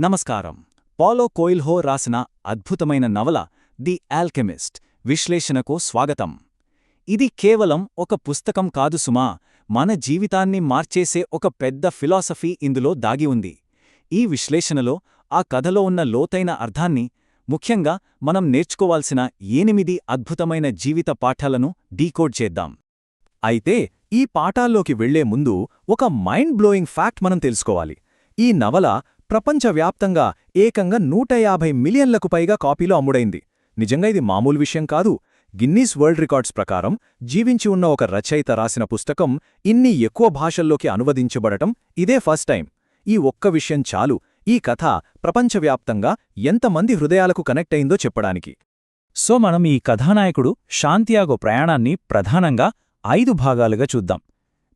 నమస్కారం. పాలో కోయిల్హో రాసిన అద్భుతమైన నవల ది ఆల్కెమిస్ట్ విశ్లేషణకు స్వాగతం. ఇది కేవలం ఒక పుస్తకం కాదు సుమా, మన జీవితాన్ని మార్చేసే ఒక పెద్ద ఫిలాసఫీ ఇందులో దాగి ఉంది. ఈ విశ్లేషణలో ఆ కథలో ఉన్న లోతైన అర్థాన్ని, ముఖ్యంగా మనం నేర్చుకోవాల్సిన 8 అద్భుతమైన జీవిత పాఠాలను డీకోడ్ చేద్దాం. అయితే ఈ పాఠాల్లోకి వెళ్లే ముందు ఒక మైండ్ బ్లోయింగ్ ఫ్యాక్ట్ మనం తెలుసుకోవాలి. ఈ నవల ప్రపంచవ్యాప్తంగా ఏకంగా 150 మిలియన్లకు పైగా కాపీలో అమ్ముడైంది. నిజంగా ఇది మామూలు విషయం కాదు. గిన్నీస్ వరల్డ్ రికార్డ్స్ ప్రకారం జీవించి ఉన్న ఒక రచయిత రాసిన పుస్తకం ఇన్ని ఎక్కువ భాషల్లోకి అనువదించబడటం ఇదే ఫస్ట్ టైం. ఈ ఒక్క విషయం చాలు ఈ కథ ప్రపంచవ్యాప్తంగా ఎంతమంది హృదయాలకు కనెక్ట్ అయిందో చెప్పడానికి. సో మనం ఈ కథానాయకుడు శాంతియాగో ప్రయాణాన్ని ప్రధానంగా 5 భాగాలుగా చూద్దాం.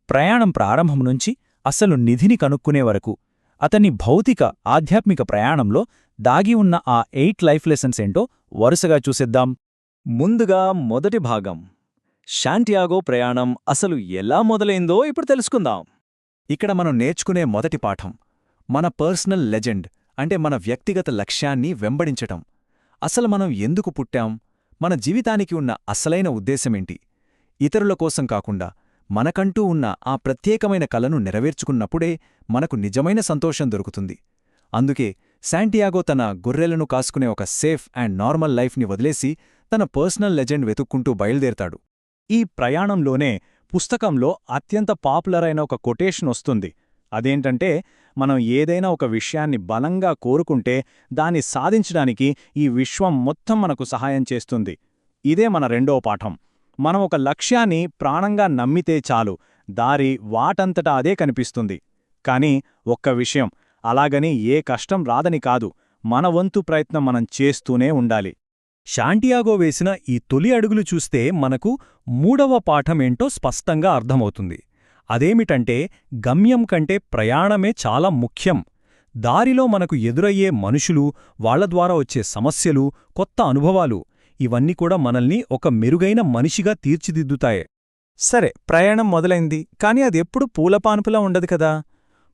ప్రయాణం ప్రారంభం నుంచి అసలు నిధిని కనుక్కునే వరకు, అతని భౌతిక ఆధ్యాత్మిక ప్రయాణంలో దాగి ఉన్న ఆ 8 లైఫ్ లెసన్స్ ఏంటో వరుసగా చూసేద్దాం. ముందుగా మొదటి భాగం, శాంటియాగో ప్రయాణం అసలు ఎలా మొదలైందో ఇప్పుడు తెలుసుకుందాం. ఇక్కడ మనం నేర్చుకునే మొదటి పాఠం, మన పర్సనల్ లెజెండ్ అంటే మన వ్యక్తిగత లక్ష్యాన్ని వెంబడించటం. అసలు మనం ఎందుకు పుట్టాం, మన జీవితానికి ఉన్న అసలైన ఉద్దేశమేంటి? ఇతరుల కోసం కాకుండా మనకంటూ ఉన్న ఆ ప్రత్యేకమైన కలను నెరవేర్చుకున్నప్పుడే మనకు నిజమైన సంతోషం దొరుకుతుంది. అందుకే శాంటియాగో తన గొర్రెలను కాసుకునే ఒక సేఫ్ అండ్ నార్మల్ లైఫ్ని వదిలేసి తన పర్సనల్ లెజెండ్ వెతుక్కుంటూ బయలుదేరతాడు. ఈ ప్రయాణంలోనే పుస్తకంలో అత్యంత పాపులర్ అయిన ఒక కొటేషన్ వస్తుంది. అదేంటంటే, మనం ఏదైనా ఒక విషయాన్ని బలంగా కోరుకుంటే దాన్ని సాధించడానికి ఈ విశ్వం మొత్తం మనకు సహాయం చేస్తుంది. ఇదే మన రెండో పాఠం. మనం ఒక లక్ష్యాన్ని ప్రాణంగా నమ్మితే చాలు, దారి వాటంతటా అదే కనిపిస్తుంది. కానీ ఒక్క విషయం, అలాగని ఏ కష్టం రాదని కాదు, మన వంతు ప్రయత్నం మనం చేస్తూనే ఉండాలి. శాంటియాగో వేసిన ఈ తొలి అడుగులు చూస్తే మనకు మూడవ పాఠమేంటో స్పష్టంగా అర్థమవుతుంది. అదేమిటంటే, గమ్యం కంటే ప్రయాణమే చాలా ముఖ్యం. దారిలో మనకు ఎదురయ్యే మనుషులు, వాళ్ల ద్వారా వచ్చే సమస్యలు, కొత్త అనుభవాలు, ఇవన్నీ కూడా మనల్ని ఒక మెరుగైన మనిషిగా తీర్చిదిద్దుతాయి. సరే, ప్రయాణం మొదలైంది, కాని అదెప్పుడు పూలపాన్పులా ఉండదు కదా.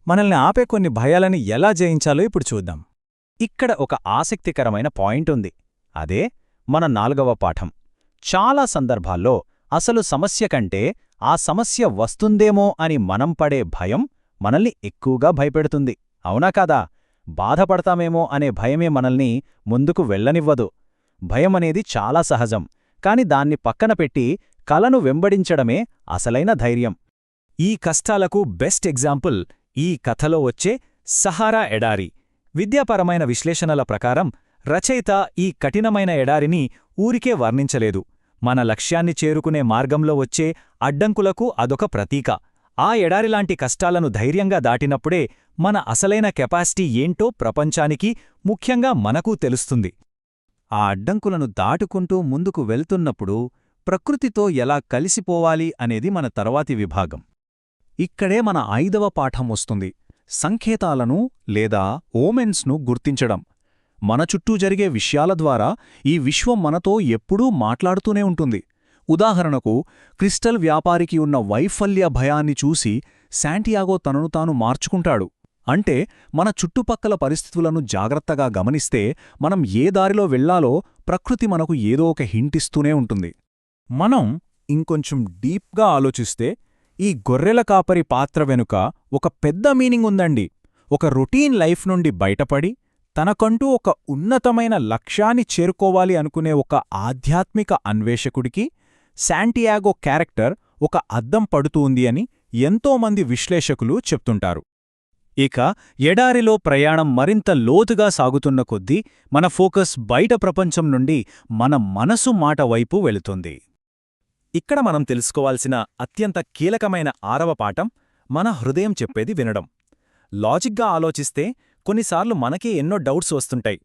మనల్ని ఆపే కొన్ని భయాలని ఎలా జయించాలో ఇప్పుడు చూద్దాం. ఇక్కడ ఒక ఆసక్తికరమైన పాయింట్ ఉంది. అదే మన 4వ పాఠం. చాలా సందర్భాల్లో అసలు సమస్య కంటే ఆ సమస్య వస్తుందేమో అని మనం పడే భయం మనల్ని ఎక్కువగా భయపెడుతుంది. అవునా కాదా? బాధపడతామేమో అనే భయమే మనల్ని ముందుకు వెళ్లనివ్వదు. భయమనేది చాలా సహజం, కాని దాన్ని పక్కన పెట్టి కలను వెంబడించడమే అసలైన ధైర్యం. ఈ కష్టాలకు బెస్ట్ ఎగ్జాంపుల్ ఈ కథలో వచ్చే సహారా ఎడారి. విద్యాపరమైన విశ్లేషణల ప్రకారం రచయిత ఈ కఠినమైన ఎడారిని ఊరికే వర్ణించలేదు. మన లక్ష్యాన్ని చేరుకునే మార్గంలో వచ్చే అడ్డంకులకు అదొక ప్రతీక. ఆ ఎడారిలాంటి కష్టాలను ధైర్యంగా దాటినప్పుడే మన అసలైన కెపాసిటీ ఏంటో ప్రపంచానికి, ముఖ్యంగా మనకూ తెలుస్తుంది. ఆ అడ్డంకులను దాటుకుంటూ ముందుకు వెళ్తున్నప్పుడు ప్రకృతితో ఎలా కలిసిపోవాలి అనేది మన తర్వాతి విభాగం. ఇక్కడే మన 5వ పాఠం వస్తుంది, సంకేతాలను లేదా ఓమెన్స్ను గుర్తించడం. మన చుట్టూ జరిగే విషయాల ద్వారా ఈ విశ్వం మనతో ఎప్పుడూ మాట్లాడుతూనే ఉంటుంది. ఉదాహరణకు, క్రిస్టల్ వ్యాపారికి ఉన్న వైఫల్య భయాన్ని చూసి శాంటియాగో తనను తాను మార్చుకుంటాడు. అంటే మన చుట్టుపక్కల పరిస్థితులను జాగ్రత్తగా గమనిస్తే మనం ఏ దారిలో వెళ్లాలో ప్రకృతి మనకు ఏదో ఒక హింటిస్తూనే ఉంటుంది. మనం ఇంకొంచెం డీప్గా ఆలోచిస్తే ఈ గొర్రెల కాపరి పాత్ర వెనుక ఒక పెద్ద మీనింగ్ ఉందండి. ఒక రొటీన్ లైఫ్ నుండి బయటపడి తనకంటూ ఒక ఉన్నతమైన లక్ష్యాన్ని చేరుకోవాలి అనుకునే ఒక ఆధ్యాత్మిక అన్వేషకుడికి శాంటియాగో క్యారెక్టర్ ఒక అద్దం పడుతూంది అని ఎంతోమంది విశ్లేషకులు చెప్తుంటారు. ఇక ఎడారిలో ప్రయాణం మరింత లోతుగా సాగుతున్న కొద్దీ మన ఫోకస్ బయట ప్రపంచం నుండి మన మనసు మాట వైపు వెళుతుంది. ఇక్కడ మనం తెలుసుకోవాల్సిన అత్యంత కీలకమైన 6వ పాఠం, మన హృదయం చెప్పేది వినడం. లాజిక్గా ఆలోచిస్తే కొన్నిసార్లు మనకే ఎన్నో డౌట్స్ వస్తుంటాయి.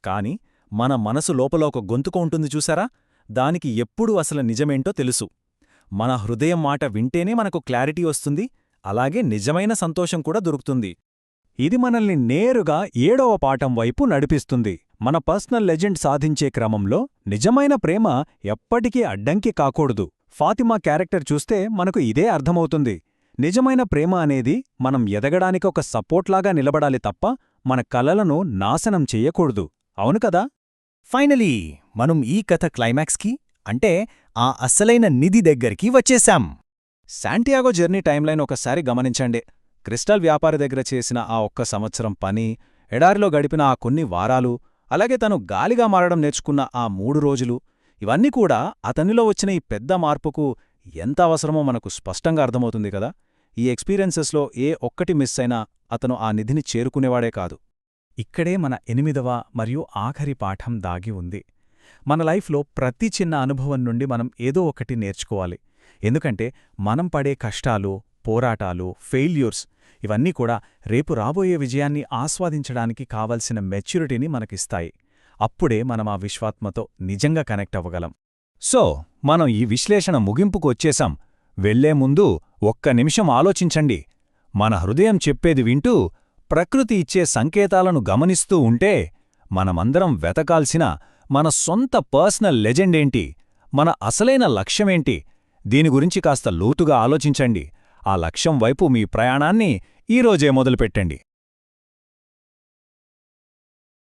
కాని మన మనసు లోపల ఒక గొంతుక ఉంటుంది చూసారా, దానికి ఎప్పుడూ అసలు నిజమేంటో తెలుసు. మన హృదయం మాట వింటేనే మనకు క్లారిటీ వస్తుంది, అలాగే నిజమైన సంతోషం కూడా దొరుకుతుంది. ఇది మనల్ని నేరుగా 7వ పాఠం వైపు నడిపిస్తుంది. మన పర్సనల్ లెజెండ్ సాధించే క్రమంలో నిజమైన ప్రేమ ఎప్పటికీ అడ్డంకి కాకూడదు. ఫాతిమా క్యారెక్టర్ చూస్తే మనకు ఇదే అర్థమవుతుంది. నిజమైన ప్రేమ అనేది మనం ఎదగడానికి ఒక సపోర్ట్లాగా నిలబడాలి తప్ప మన కలలను నాశనం చెయ్యకూడదు, అవును కదా? ఫైనలీ మనం ఈ కథ క్లైమాక్స్కి అంటే ఆ అసలైన నిధి దగ్గరికి వచ్చేశాం. శాంటియాగో జర్నీ టైంలైన్ ఒకసారి గమనించండి. క్రిస్టల్ వ్యాపారి దగ్గర చేసిన ఆ ఒక్క సంవత్సరం పని, ఎడారిలో గడిపిన ఆ కొన్ని వారాలు, అలాగే తను గాలిగా మారడం నేర్చుకున్న ఆ 3 రోజులు, ఇవన్నీ కూడా అతనిలో వచ్చిన ఈ పెద్ద మార్పుకు ఎంత అవసరమో మనకు స్పష్టంగా అర్థమవుతుంది కదా. ఈ ఎక్స్పీరియన్సెస్లో ఏ ఒక్కటి మిస్ అయినా అతను ఆ నిధిని చేరుకునేవాడే కాదు. ఇక్కడే మన 8వ మరియు ఆఖరి పాఠం దాగి ఉంది. మన లైఫ్లో ప్రతి చిన్న అనుభవం నుండి మనం ఏదో ఒకటి నేర్చుకోవాలి. ఎందుకంటే మనం పడే కష్టాలు, పోరాటాలు, ఫెయిల్యూర్స్ ఇవన్నీ కూడా రేపు రాబోయే విజయాన్ని ఆస్వాదించడానికి కావలసిన మెచ్యూరిటీని మనకిస్తాయి. అప్పుడే మనం ఆ విశ్వాత్మతో నిజంగా కనెక్ట్ అవ్వగలం. సో మనం ఈ విశ్లేషణ ముగింపుకు వచ్చేశాం. వెళ్లే ముందు ఒక్క నిమిషం ఆలోచించండి. మన హృదయం చెప్పేది వింటూ, ప్రకృతి ఇచ్చే సంకేతాలను గమనిస్తూ ఉంటే, మనమందరం వెతకాల్సిన మన సొంత పర్సనల్ లెజెండేంటి, మన అసలైన లక్ష్యమేంటి, దీని గురించి కాస్త లోతుగా ఆలోచించండి. ఆ లక్ష్యం వైపు మీ ప్రయాణాన్ని ఈరోజే మొదలుపెట్టండి.